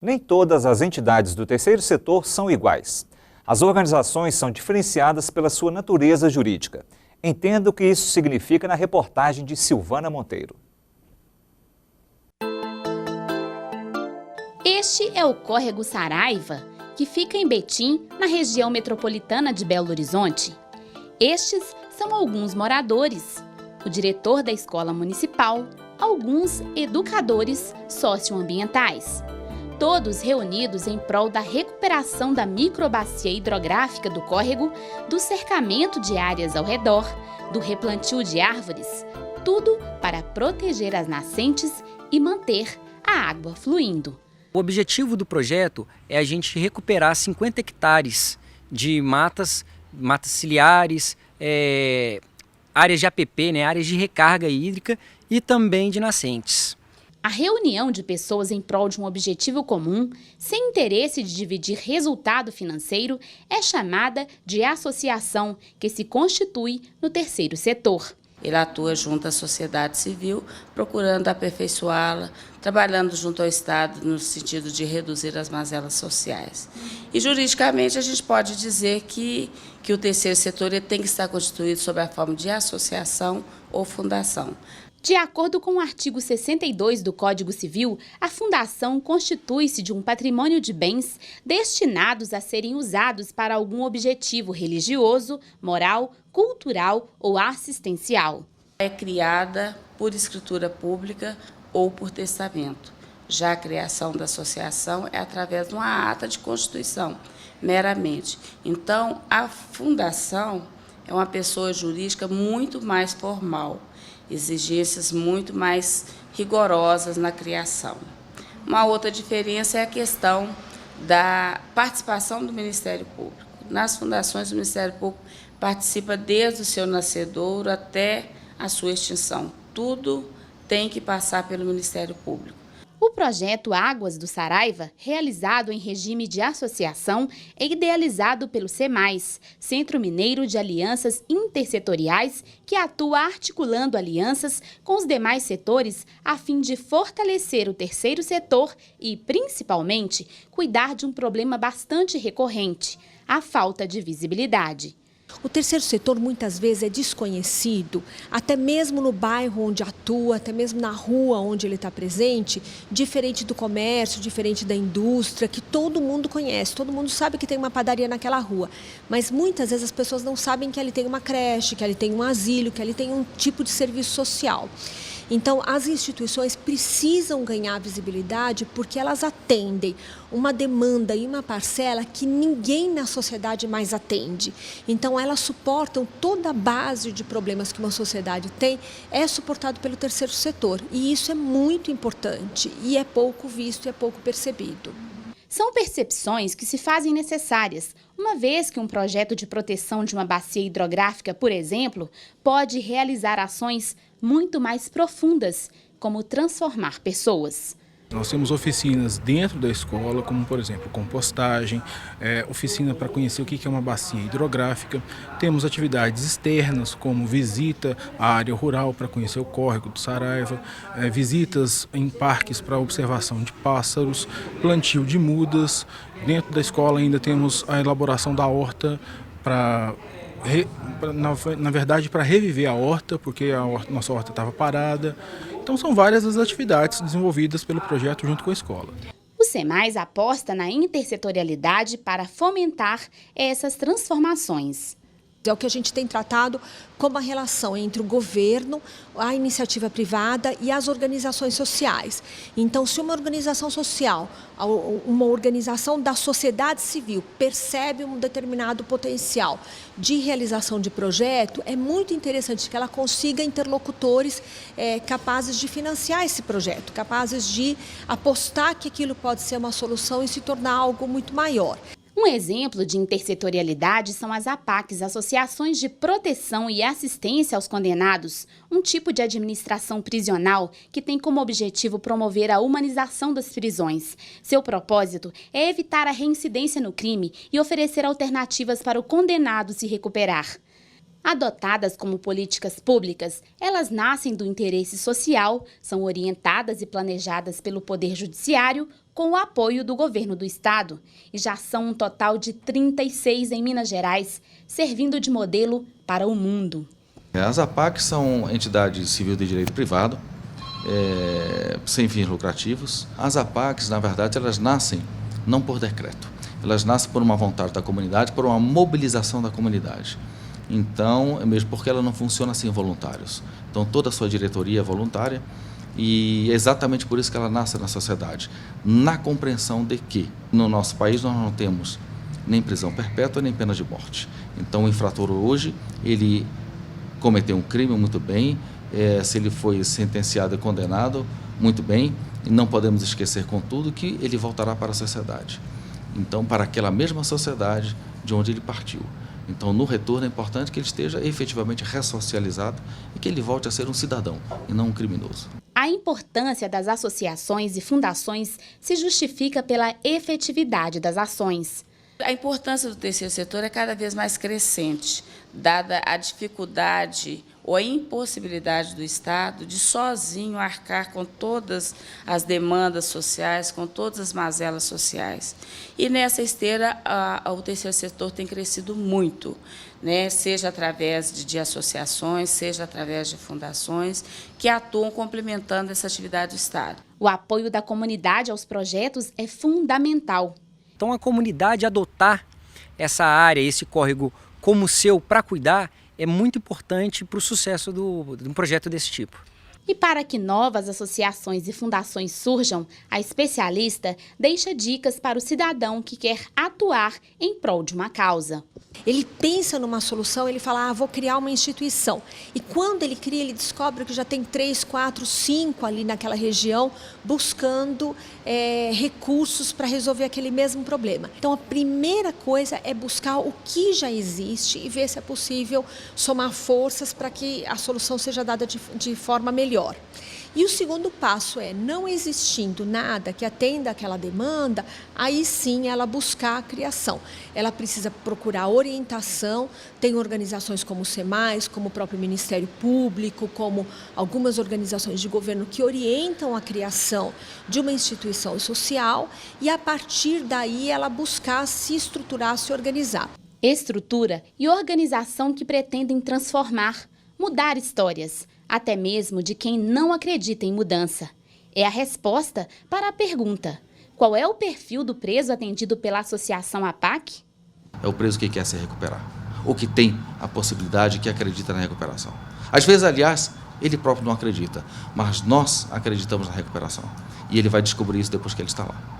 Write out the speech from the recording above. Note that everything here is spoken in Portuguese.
Nem todas as entidades do terceiro setor são iguais. As organizações são diferenciadas pela sua natureza jurídica. Entenda o que isso significa na reportagem de Silvana Monteiro. Este é o Córrego Saraiva, que fica em Betim, na região metropolitana de Belo Horizonte. Estes são alguns moradores, o diretor da escola municipal, alguns educadores socioambientais. Todos reunidos em prol da recuperação da microbacia hidrográfica do córrego, do cercamento de áreas ao redor, do replantio de árvores, tudo para proteger as nascentes e manter a água fluindo. O objetivo do projeto é a gente recuperar 50 hectares de matas ciliares, áreas de APP, áreas de recarga hídrica e também de nascentes. A reunião de pessoas em prol de um objetivo comum, sem interesse de dividir resultado financeiro, é chamada de associação, que se constitui no terceiro setor. Ele atua junto à sociedade civil, procurando aperfeiçoá-la, trabalhando junto ao Estado no sentido de reduzir as mazelas sociais. E juridicamente a gente pode dizer que o terceiro setor ele tem que estar constituído sob a forma de associação ou fundação. De acordo com o artigo 62 do Código Civil, a fundação constitui-se de um patrimônio de bens destinados a serem usados para algum objetivo religioso, moral, cultural ou assistencial. É criada por escritura pública ou por testamento. Já a criação da associação é através de uma ata de constituição, meramente. Então, a fundação é uma pessoa jurídica muito mais formal, exigências muito mais rigorosas na criação. Uma outra diferença é a questão da participação do Ministério Público. Nas fundações, o Ministério Público participa desde o seu nascedouro até a sua extinção. Tudo tem que passar pelo Ministério Público. O projeto Águas do Saraiva, realizado em regime de associação, é idealizado pelo CEMAIS, Centro Mineiro de Alianças Intersetoriais, que atua articulando alianças com os demais setores a fim de fortalecer o terceiro setor e, principalmente, cuidar de um problema bastante recorrente, a falta de visibilidade. O terceiro setor muitas vezes é desconhecido, até mesmo no bairro onde atua, até mesmo na rua onde ele está presente, diferente do comércio, diferente da indústria, que todo mundo conhece, todo mundo sabe que tem uma padaria naquela rua, mas muitas vezes as pessoas não sabem que ali tem uma creche, que ali tem um asilo, que ali tem um tipo de serviço social. Então, as instituições precisam ganhar visibilidade porque elas atendem uma demanda e uma parcela que ninguém na sociedade mais atende. Então, elas suportam toda a base de problemas que uma sociedade tem, é suportado pelo terceiro setor. E isso é muito importante e é pouco visto e é pouco percebido. São percepções que se fazem necessárias, uma vez que um projeto de proteção de uma bacia hidrográfica, por exemplo, pode realizar ações muito mais profundas, como transformar pessoas. Nós temos oficinas dentro da escola, como por exemplo compostagem, oficina para conhecer o que é uma bacia hidrográfica. Temos atividades externas, como visita à área rural para conhecer o córrego do Saraiva, visitas em parques para observação de pássaros, plantio de mudas. Dentro da escola ainda temos a elaboração da horta na verdade, para reviver a horta, porque nossa horta estava parada. Então, são várias as atividades desenvolvidas pelo projeto junto com a escola. O CEMAIS aposta na intersetorialidade para fomentar essas transformações. É o que a gente tem tratado como a relação entre o governo, a iniciativa privada e as organizações sociais. Então, se uma organização social, uma organização da sociedade civil percebe um determinado potencial de realização de projeto, é muito interessante que ela consiga interlocutores capazes de financiar esse projeto, capazes de apostar que aquilo pode ser uma solução e se tornar algo muito maior. Um exemplo de intersetorialidade são as APACs, Associações de Proteção e Assistência aos Condenados, um tipo de administração prisional que tem como objetivo promover a humanização das prisões. Seu propósito é evitar a reincidência no crime e oferecer alternativas para o condenado se recuperar. Adotadas como políticas públicas, elas nascem do interesse social, são orientadas e planejadas pelo Poder Judiciário, com o apoio do governo do estado, e já são um total de 36 em Minas Gerais, servindo de modelo para o mundo. As APACs são entidades civil de direito privado, sem fins lucrativos. As APACs, na verdade, elas nascem não por decreto, elas nascem por uma vontade da comunidade, por uma mobilização da comunidade. Então, mesmo porque ela não funciona sem voluntários. Então, toda a sua diretoria é voluntária e é exatamente por isso que ela nasce na sociedade, na compreensão de que no nosso país nós não temos nem prisão perpétua nem pena de morte. Então, o infrator hoje, ele cometeu um crime, muito bem, se ele foi sentenciado e condenado, muito bem, e não podemos esquecer, contudo, que ele voltará para a sociedade. Então, para aquela mesma sociedade de onde ele partiu. Então, no retorno, é importante que ele esteja efetivamente ressocializado e que ele volte a ser um cidadão e não um criminoso. A importância das associações e fundações se justifica pela efetividade das ações. A importância do terceiro setor é cada vez mais crescente, dada a dificuldade ou a impossibilidade do Estado de sozinho arcar com todas as demandas sociais, com todas as mazelas sociais. E nessa esteira, o terceiro setor tem crescido muito, né? Seja através de associações, seja através de fundações, que atuam complementando essa atividade do Estado. O apoio da comunidade aos projetos é fundamental. Então, a comunidade adotar essa área, esse córrego como seu para cuidar, é muito importante para o sucesso de um projeto desse tipo. E para que novas associações e fundações surjam, a especialista deixa dicas para o cidadão que quer atuar em prol de uma causa. Ele pensa numa solução, ele fala, vou criar uma instituição. E quando ele cria, ele descobre que já tem 3, 4, 5 ali naquela região buscando recursos para resolver aquele mesmo problema. Então, a primeira coisa é buscar o que já existe e ver se é possível somar forças para que a solução seja dada de forma melhor. E o segundo passo é, não existindo nada que atenda aquela demanda, aí sim ela buscar a criação. Ela precisa procurar orientação, tem organizações como o SEMAIS, como o próprio Ministério Público, como algumas organizações de governo que orientam a criação de uma instituição social e a partir daí ela buscar se estruturar, se organizar. Estrutura e organização que pretendem transformar, mudar histórias, até mesmo de quem não acredita em mudança. É a resposta para a pergunta: qual é o perfil do preso atendido pela Associação APAC? É o preso que quer se recuperar, ou que tem a possibilidade, que acredita na recuperação. Às vezes, aliás, ele próprio não acredita, mas nós acreditamos na recuperação. E ele vai descobrir isso depois que ele está lá.